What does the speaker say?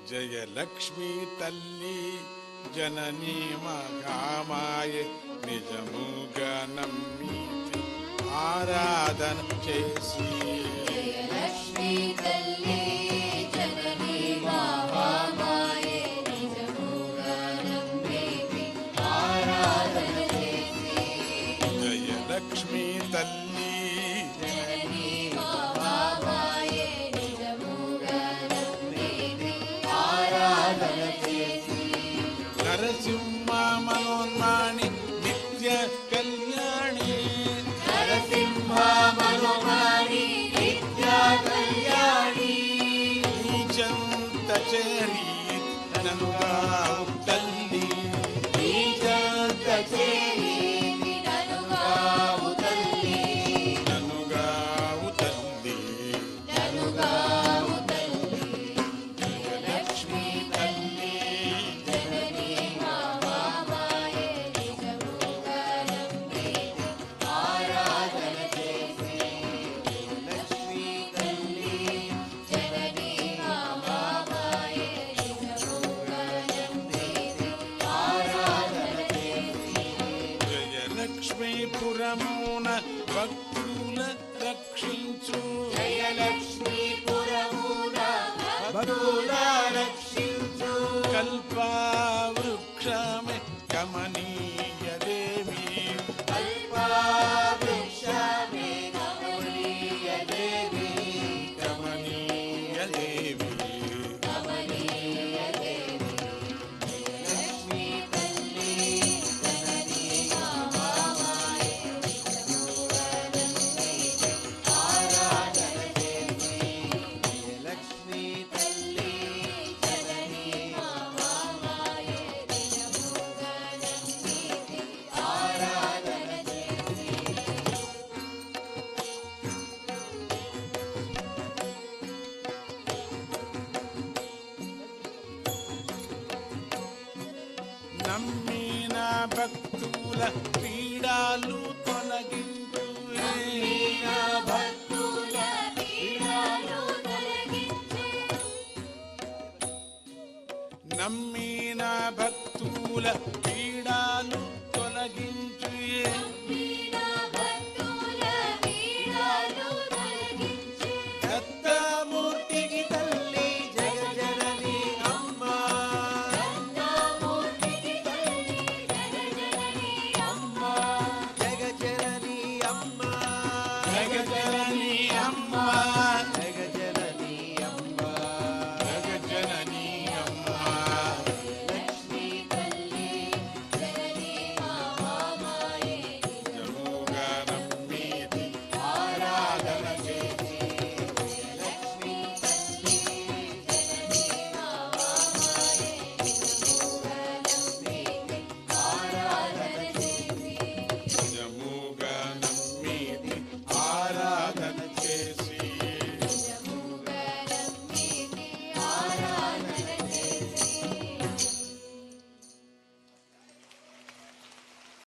జయలక్ష్మీ తల్లి జననీ మహామాయ నిజముగా నమ్మితి ఆరాధన చేసి జయలక్ష్మీ తల్లి జననీ మహామాయ నిజముగా నమ్మితి ఆరాధన చేసి జయలక్ష్మీ తల్లి జననీ మహామాయ నిజముగా నమ్మితి ఆరాధన చేసి నరసింహ మనోన్మాణి నిత్య కళ్యాణి నరసింహ మనోహారి నిత్య కళ్యాణి నీచంత చేరి ననుగావు తల్లి నీచంత చేరి ననుగావు తల్లి ననుగావు తల్లి ననుగావు తల్లి జయలక్ష్మీ తల్లి జననీ మహామాయ నిజముగా నమ్మితి ఆరాధన చేసి జయలక్ష్మీ తల్లి జననీ మహామాయ నిజముగా నమ్మితి ఆరాధన చేసి జయలక్ష్మీపురమున భక్తుల రక్షించు జయలక్ష్మీపురమున భక్తుల రక్షించు కల్పవృక్షమే కమనీయ దేవి కల్పవృక్షమే కమనీయ దేవి కమనీయ దేవి కమనీయ దేవి జయలక్ష్మీ తల్లి జననీ మహామాయ నిజముగా నమ్మితి ఆరాధన చేసి జయలక్ష్మీ తల్లి జననీ మహామాయ నిజముగా నమ్మితి ఆరాధన చేసి నమ్మిన భక్తుల పీడాలు తొలగించు నమ్మిన భక్తుల పీడలు తొలగించే నమ్మిన భక్తుల పీడాలు తొలగించు